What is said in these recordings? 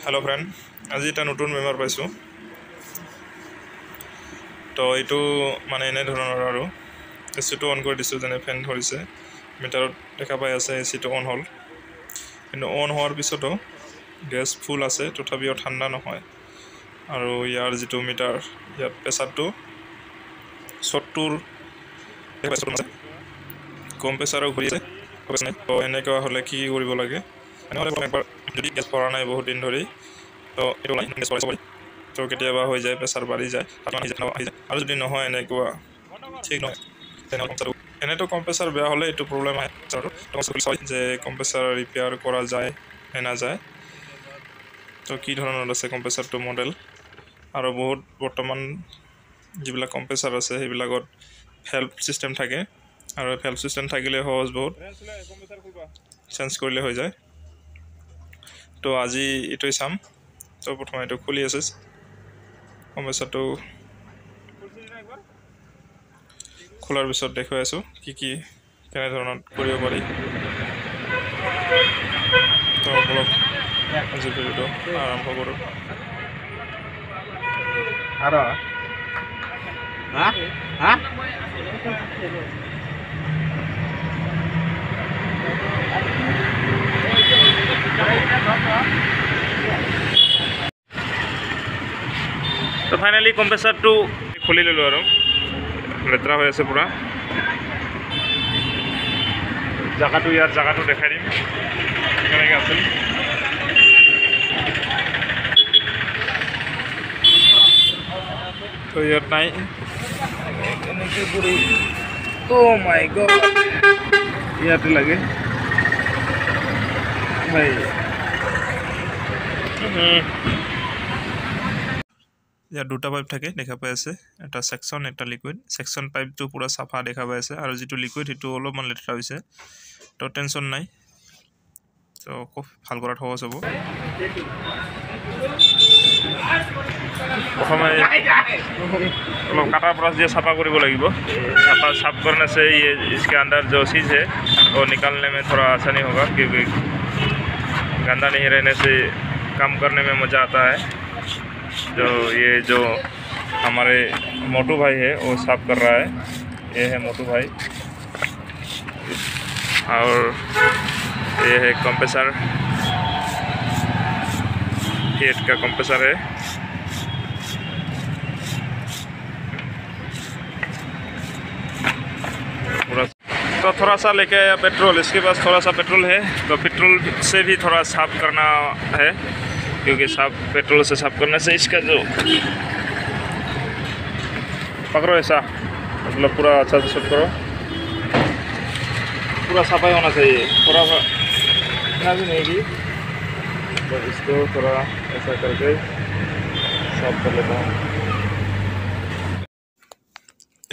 hello friend আজি এটা নতুন মেম্বাৰ পাইছো তো এইটো মানে এনে ধৰণৰ আৰু এচিটো অন কৰি দিছো যেনে ফেন ধৰিছে মিটাৰত দেখা পাই আছে এচিটো অন হ'ল কিন্তু অন হোৱাৰ পিছতো গেছ ফুল আছে তথাপিও ঠাণ্ডা নহয় আৰু ইয়াৰ যেটো মিটাৰ ইয়াত প্ৰেছাৰটো 70 কম প্ৰেছাৰৰ ঘূৰি আছে তো এনেকুৱা হ'লে কি কৰিব লাগে এনেহলে একবাৰ যদি গেছ ভৰা নাই বহুত দিন ধৰি তো এটো লাইন গেছ ভৰাইছে তো কেতিয়াবা হৈ যায় প্ৰেছাৰ বাঢ়ি যায় আৰু যদি নহয় এনেকুৱা ঠিক নহয় এনেতো কম্প্ৰেছাৰ বেয়া হ'লে এইটো প্ৰব্লেম আহে যে কম্প্ৰেছাৰ ৰিপেয়াৰ কৰা যায় না যায় তো কি ধৰণৰ আছে কম্প্ৰেছাৰটো মডেল আৰু বহুত বৰ্তমান যিবিলাক কম্প্ৰেছাৰ আছে সেইবিলাকত হেল্প সিস্টেম থাকে আৰু হেল্প সিস্টেম থাকিলে সহজ বহুত চেঞ্জ কৰিলে হৈ যায় তো আজি এটোই চাম তো প্ৰথমে এটো খুলি আছে কম্প্ৰেছাৰটো খোলাৰ পিছত দেখাই আছো কি কি কেনে ধৰণৰ কৰিব পাৰি তো ব্লগ আজি ভিডিওটো আৰম্ভ কৰো আৰু হা তো ফাইনালি কম্প্ৰেছাৰটো খুলি ললো আৰু লেতেৰা হৈ আছে পুৰা জায়গাটো ইয়াৰ জায়গাটো দেখাই দিম কেনেকৈ আছিল তো ইয়াত নাই এনেকৈ কৰি অ' মাই গড ইয়াতে লাগে ভাই ইয়াত দুটা পাইপ থাকে দেখা পাই আছে এটা সেকশন এটা লিকুইড সেকশন পাইপটো পুৰা সাফা দেখা পাই আছে আৰু যেটো লিকুইড হেতু অলপমান লেতেৰা হৈছে তো টেনশন নাই তো খুব ভাল কৰাত সহজ হ'ব প্ৰথমে অলপ কাটাৰ ব্ৰাছ দিয়ে সাফা কৰিব লাগিব साफ करने से ये इसके अंदर जो चीज़ है वो निकालने में थोड़ा आसानी होगा क्योंकि गंदा नहीं रहने से काम करने में मज़ा आता है जो ये जो हमारे मोटू भाई है वो साफ कर रहा है ये है मोटू भाई और ये है कंप्रेसर हेड का कंप्रेसर है तो थोड़ा सा लेके आया पेट्रोल इसके पास थोड़ा सा पेट्रोल है तो पेट्रोल से भी थोड़ा साफ करना है क्योंकि पेट्रोल से साफ करने से इसका जो पकड़ो ऐसा मतलब पूरा अच्छा से सेट करो पूरा सफाई होना चाहिए थोड़ा इतना भी नहीं कि तो इसको थोड़ा ऐसा करके साफ कर लेता हूँ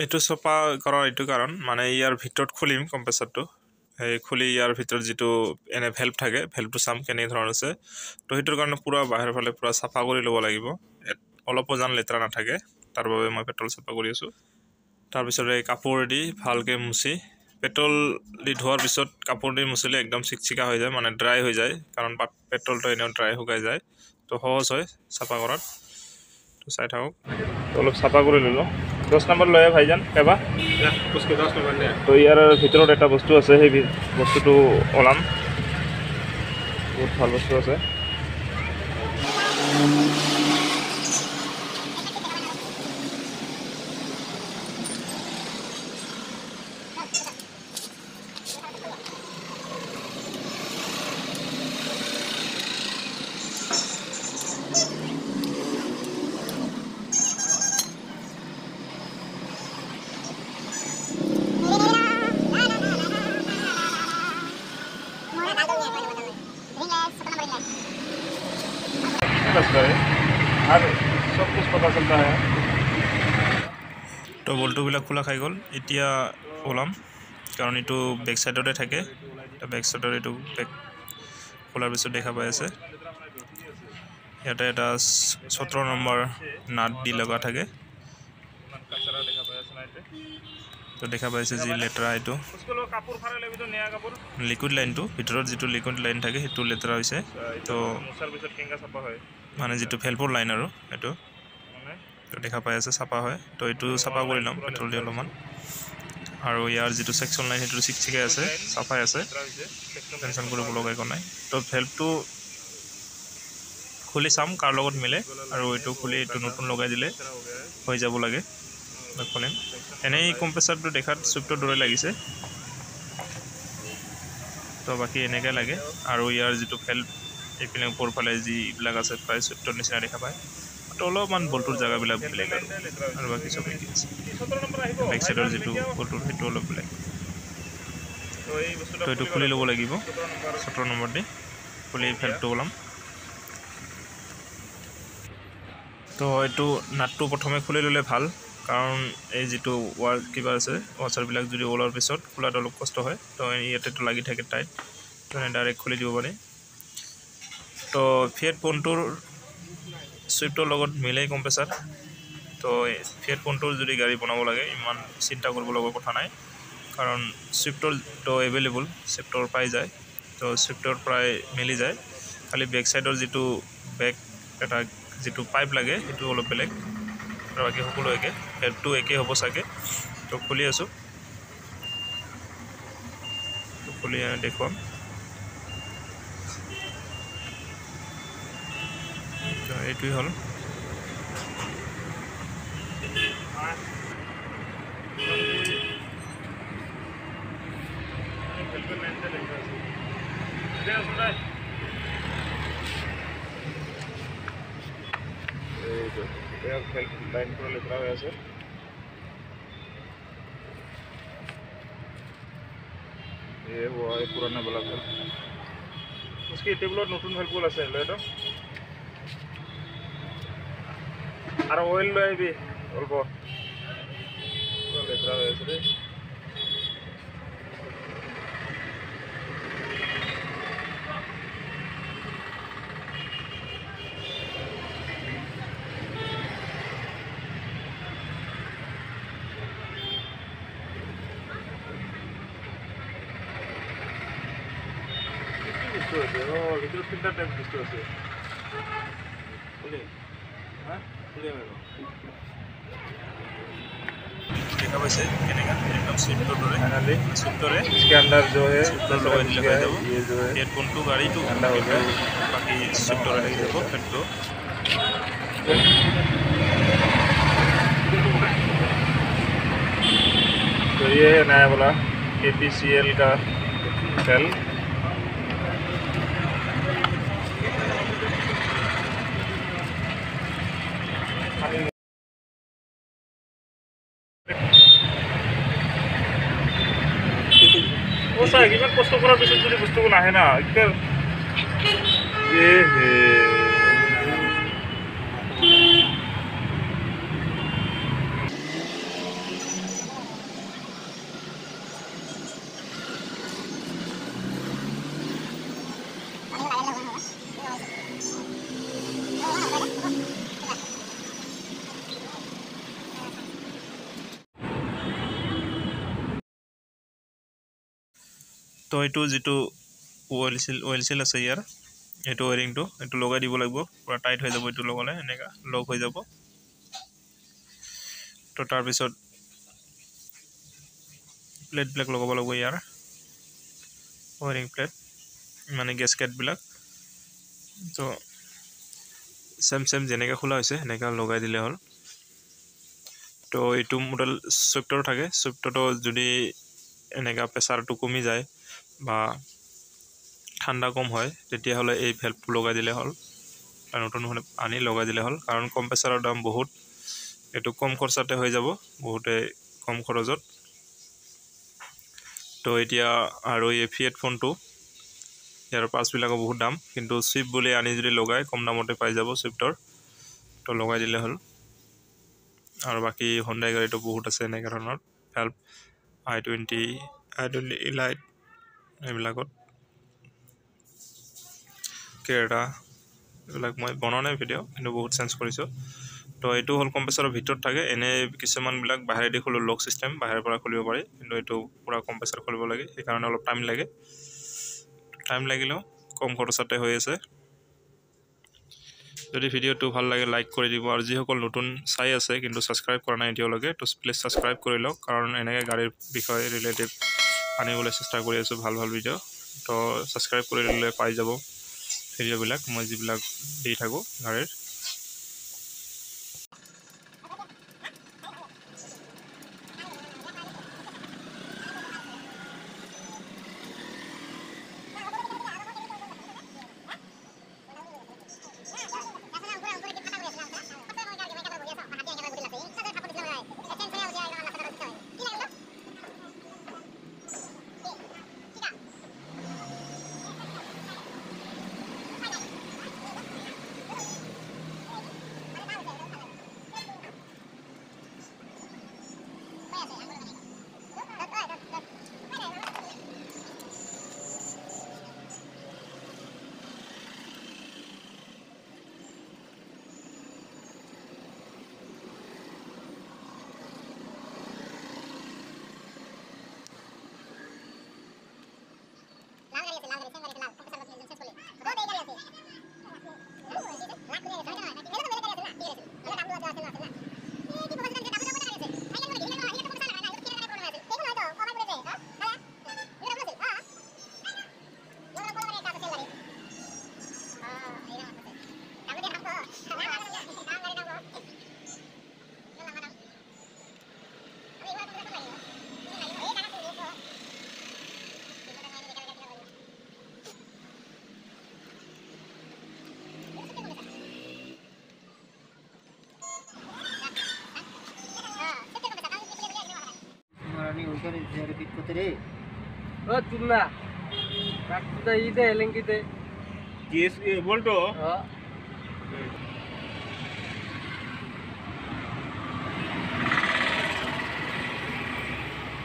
एटू सफा करार एटू कारण माने यार भितरत खुलिम कम्प्रेसरটো এই খুলি ইয়াৰ ভিতৰত যেটো এনে ভেলভ থাকে ভেলভটো সাম কেনে ধৰণৰ আছে তো হেতুৰ কাৰণে পুৰা বাহিৰৰ ফালে পুৰা সাফা কৰি ল'ব লাগিব অলপ জান লেতেৰা না থাকে তাৰ বাবে মই পেট্ৰল সাফা কৰি আছো তাৰ পিছত এই কাপোৰ দি ভালকে মুছি পেট্ৰল দি ধোৱাৰ পিছত কাপোৰ দি মুছিলে একদম চিকচিকা হৈ যায় মানে ড্ৰাই হৈ যায় কাৰণ পেট্ৰলটো এনে ড্ৰাই হৈ যায় তো সহজ হয় সাফা কৰাত তো চাই থাকক অলপ সাফা কৰি ললো 10 নম্বৰ লয় ভাইজান কেবা उसके 10 नंबर ने तो यार ভিতৰত এটা বস্তু আছে সেই বস্তুটো ওলাম বহুত ভাল বস্তু আছে हर सब कुछ पता चलता है तो बोल्टो बिला खुला खाई गल इतिया ओलाम कारण इटू बैक साइडते থাকে তো बैक साइडर इटू बैक খোলাৰ পিছত দেখা পাই আছে ইয়াতে এটা 17 নম্বৰ নাট দি লগা থাকে কাছৰা দেখা পাই আছে নাইতে তো দেখা পাইছে যি লেতেৰা এইটো লিকুইড লাইনটো ভিতৰত যিটো লিকুইড লাইন থাকে সেইটো লেতেৰা হৈছে তো মানে যিটো ভেলভৰ লাইন আৰু এইটো তো দেখা পাই আছে চাফা হয় তো এইটো চাফা কৰি ল'ম পেট্ৰল দি অলপমান আৰু ইয়াৰ যিটো সেকশন লাইন সেইটো চিকচিকে আছে চাফাই আছে টেনশ্যন কৰিব লগা একো নাই তো ভেলভটো খুলি চাম কাৰ লগত মিলে আৰু এইটো খুলি এইটো নতুন লগাই দিলে হৈ যাব লাগে খুলিম এনেই কম্প্ৰেছাৰটো দেখাত চুইফ্টৰ দৰে লাগিছে তো বাকী এনেকৈ লাগে আৰু ইয়াৰ যিটো ভেলভ এইপিনে ওপৰফালে যিবিলাক আছে প্ৰায় চুইফ্টৰ নিচিনা দেখা পায় তো অলপমান বল্টুৰ জেগাবিলাক বেলেগ আৰু বাকী চব একেই আছে বেক চাইডৰ যিটো বল্টুৰ সেইটো অলপ বেলেগ তো এইটো খুলি ল'ব লাগিব 17 নম্বৰ দি খুলি ভেলভটো ওলাম তো এইটো নাটটো প্ৰথমে খুলি ল'লে ভাল কাৰণ এই যিটো ৱাৰ কিবা আছে ৱাচাৰবিলাক যদি ওলোৱাৰ পিছত খোলাটো অলপ কষ্ট হয় তো ইয়াতেতো লাগি থাকে টাইট তো ডাইৰেক্ট খুলি দিব পাৰি তো ফিয়েট পণ্টোৰ চুইফ্টৰ লগত মিলেই কম্প্ৰেছাৰ তো ফিয়েট পণ্টোৰ যদি গাড়ী বনাব লাগে ইমান চিন্তা কৰিব লগা কথা নাই কাৰণ চুইফ্টৰ তো এভেইলেবল চুইফ্টৰ পাই যায় তো চুইফ্টৰ প্ৰায় মিলি যায় খালি বেক চাইডৰ যিটো বেক এটা যিটো পাইপ লাগে সেইটো অলপ বেলেগ আৰু বাকী সকলো একে ভেলভটো একেই হ'ব চাগে তো খুলি আছোঁ তো খুলি দেখুৱাম তো এইটোৱেই হ'ল लाइन पूरा लेतरा हुआ है ये वो है पुराना वाला घर उसकी टेबल और नतून हेल्पफुल আছে লয়টো আর অয়েল লইবি অল্প পুরো লেতরা হয়ে আছে রে ভিতরে ফিল্টার টাইপ বস্তু আছে देखा वैसे एकदम स्विफ्टर डोरे फाइनली स्विफ्टर है इसके अंदर जो है स्विफ्टर लगा दिया है ये जो है हेडफोन टू गाड़ी टू ठंडा हो गया बाकी स्विफ्टर है देखो फेंटो तो ये है नया वाला KPCL का सेल কিমান কষ্ট কৰাৰ পিছত যদি বস্তুবোৰ নাহে না এতিয়া তো এইটো যিটো অইল সিল আছে ইয়াৰ এইটো ওয়াৰিংটো এইটো লগাই দিব লাগিব পুৰা টাইট হৈ যাব এইটো লগালে এনেকা লক হৈ যাব তো তাৰ পিছত প্লেট ব্লেক লগাব লাগিব ইয়াৰ ওয়াৰিং প্লেট মানে গ্যাসকেট বিলাক তো সেম যেনেকা খোলা হৈছে এনেকা লগাই দিলে হ'ল তো এইটো মডেল সুইফ্টৰ থাকে সুইফ্টটো যদি এনেকা প্ৰেসাৰটো কমি যায় বা ঠান্ডা কম হয় তেতিয়া হলে এই ভেলভটো লগাই দিলে হ'ল নতুন আনি লগাই দিলে হ'ল কাৰণ কম্প্ৰেসাৰৰ দাম বহুত এটো কম খৰচাতে হৈ যাব বহুতে কম খৰচত তো এতিয়া আৰু এই ফিয়েট ফোনটো ইয়াৰ পাঁচ বিলাকৰ বহুত দাম কিন্তু সুইফ্ট বুলি আনি যদি লগাই কম দামতে পাই যাব সুইফ্টৰ তো লগাই দিলে হ'ল আৰু বাকি Hyundai গাড়ীটো বহুত আছে এনেকা ধৰণৰ ভেলভ i20 লাইট এইবিলাকত কেৰা এইবিলাক মই বনোৱা নাই ভিডিঅ' কিন্তু বহুত চেঞ্জ কৰিছো তো এইটো হ'ল কম্প্ৰেছৰৰ ভিতৰত থাকে এনে কিছুমানবিলাক বাহিৰেদি খোলো লক চিষ্টেম বাহিৰৰ পৰা খুলিব পাৰি কিন্তু এইটো পুৰা কম্প্ৰেছৰ খুলিব লাগে সেইকাৰণে অলপ টাইম লাগিলেও কম খৰচতে হৈ আছে যদি ভিডিওটো ভাল লাগে লাইক কৰি দিব আৰু যিসকল নতুন চাই আছে কিন্তু সাবস্ক্ৰাইব কৰা নাই এতিয়ালৈকে তো প্লিজ সাবস্ক্ৰাইব কৰি লওক কাৰণ এনেকৈ গাড়ীৰ বিষয়ে ৰিলেটেড আনিবলৈ চেষ্টা কৰি আছোঁ ভাল ভিডিঅ' তো সাবস্ক্ৰাইব কৰি ল'লে পাই যাব ভিডিঅ'বিলাক মই যিবিলাক দি থাকোঁ গাড়ীৰ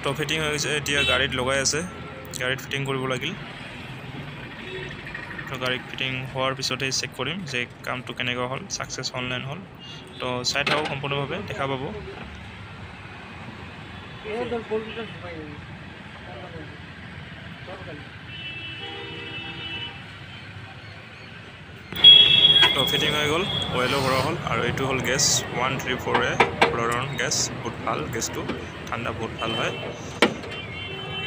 তো ফিটিং হৈ গৈছে এতিয়া গাড়ীত লগাই আছে গাড়ীত ফিটিং কৰিব লাগিল তো গাড়ীত ফিটিং হোৱাৰ পিছতে চেক কৰিম যে কামটো কেনেকুৱা হ'ল সাকসেছ অনলাইন হ'ল তো চাই থাকক সম্পূৰ্ণভাৱে দেখা পাব তো ফিটিং হৈ গ'ল অইলো ভৰা হ'ল আৰু এইটো হ'ল গেছ 134A ফ্লৰন গেছ বহুত ভাল গেছটো ঠাণ্ডা বহুত ভাল হয়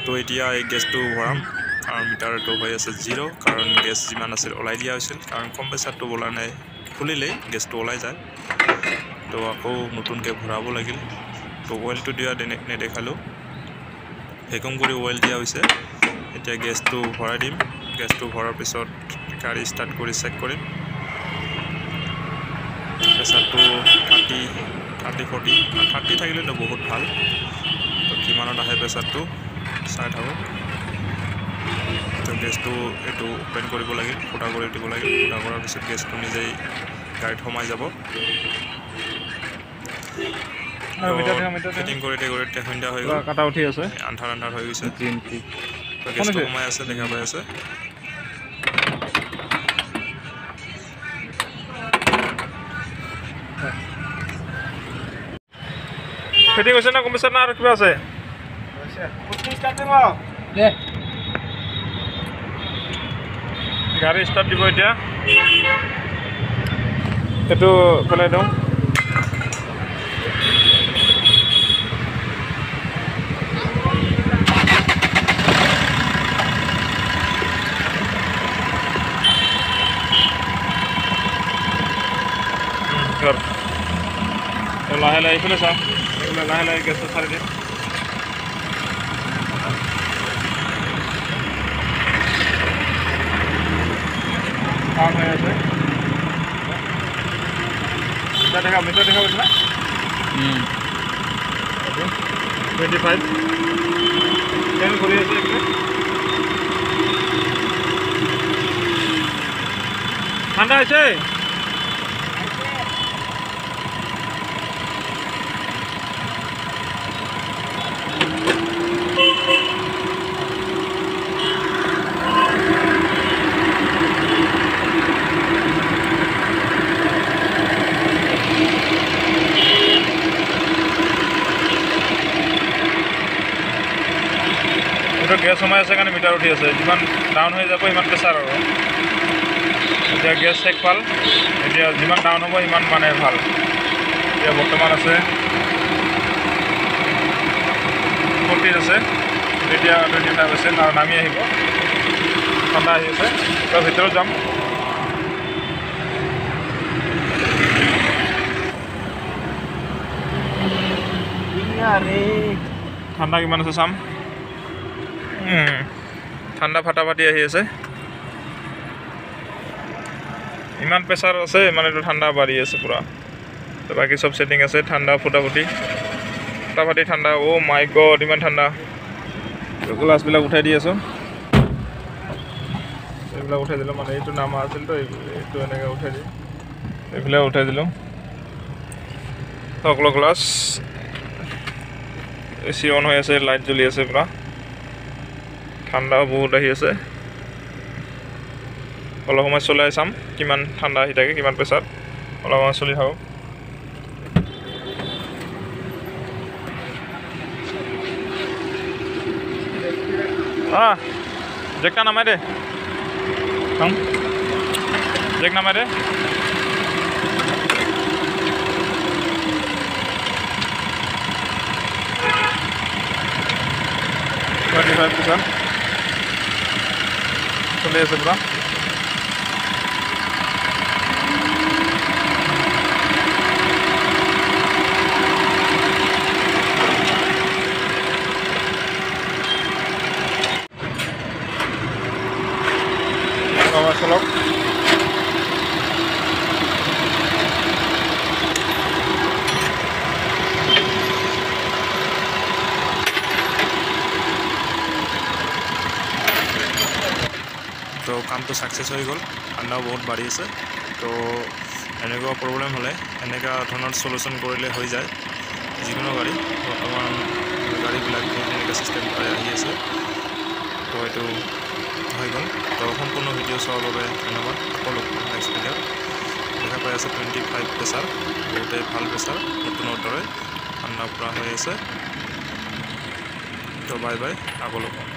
তো এতিয়া এই গেছটো ভৰাম আৰু মিটাৰটো হৈ আছে 0 কাৰণ গেছ যিমান আছিল ওলাই দিয়া হৈছিল কাৰণ কম্প্ৰেছৰটো বলা নাই খুলিলেই গেছটো ওলাই যায় তো আকৌ নতুনকৈ ভৰাব লাগিল তো অইলটো দিয়া নেদেখালোঁ ভেকুম কৰি অইল দিয়া হৈছে এতিয়া গেছটো ভৰাই দিম গেছটো ভৰাৰ পিছত গাড়ী ষ্টাৰ্ট কৰি চেক কৰিম প্ৰেছাৰটো 30-40 থাকিলেতো বহুত ভাল তো কিমানত আহে প্ৰেছাৰটো চাই থাকক তো গেছটো এইটো অপেন কৰিব লাগিল ফুটা কৰি দিব লাগিল ফুটা কৰাৰ পিছত গেছটো নিজেই গাড়ীত সোমাই যাব ফিটিং কৰি সন্ধ্যা হৈ গ'ল কাটা উঠি আছে আন্ধাৰ হৈ গৈছে তো গেছটো সোমাই আছে দেখা পাই আছে ফিটিং হৈছে না কম্প্ৰেছৰ না আৰু কিবা আছে গাড়ী ষ্টাৰ্ট দিব এতিয়া এইটো পেলাই দিওঁ লাহে লাহে এইফালে চাওঁ লাহে লাহে গেছটো চাৰি দিম কাম হৈ আছে মিটাৰ দেখা গৈছে না 25 কেন কৰি আছে এইফালে ঠাণ্ডা হৈছে গেছ সোমাই আছে কাৰণে মিটাৰ উঠি আছে যিমান ডাউন হৈ যাব ইমান প্ৰেছাৰ আৰু এতিয়া গেছ চেক পাল এতিয়া যিমান ডাউন হ'ব ইমান মানে ভাল এতিয়া বৰ্তমান আছে 40 আছে এতিয়া 25 আছে আৰু নামি আহিব ঠাণ্ডা আহি আছে তাৰ ভিতৰত যাম ঠাণ্ডা কিমান আছে চাম ঠাণ্ডা ফাটাফাটি আহি আছে ইমান প্ৰেছাৰ আছে মানে এইটো ঠাণ্ডা বাঢ়ি আছে পুৰা তো বাকী সব সেটিং আছে ঠাণ্ডা ফুটাফুটি ঠাণ্ডা ও মাই গড ইমান ঠাণ্ডা গ্লাছবিলাক উঠাই দি আছোঁ এইবিলাক উঠাই দিলোঁ মানে এইটো নামা আছিল তো এইটো এনেকৈ উঠাই দি এইবিলাক উঠাই দিলোঁ সকলো গ্লাছ এচি অন হৈ আছে লাইট জ্বলি আছে পুৰা ঠাণ্ডাও বহুত আহি আছে অলপ সময় চলাই চাম কিমান ঠাণ্ডা আহি থাকে কিমান প্ৰেছাৰ অলপ সময় চলি থাকক জেকটা নামাই দে জেক নামাই দে চলি আছে পুৰা চলক তো কামটো সাকসেস হৈ গ'ল ঠাণ্ডাও বহুত বাঢ়ি আছে তো এনেকুৱা প্ৰব্লেম হ'লে এনেকুৱা ধৰণৰ সলিউশন কৰিলে হৈ যায় যিকোনো গাড়ী বৰ্তমান গাড়ীবিলাক এনেকুৱা চিষ্টেম আহি আছে তো এইটো হৈ গ'ল তো সম্পূৰ্ণ ভিডিঅ' চোৱাৰ বাবে ধন্যবাদ আকৌ লগ পাম নেক্সট ভিডিঅ'ত দেখা পাই আছে 25 প্ৰেছাৰ বহুতেই ভাল প্ৰেছাৰ নতুনৰ দৰে ঠাণ্ডা পুৰা হৈ আছে তো বাই বাই আকৌ লগ পাম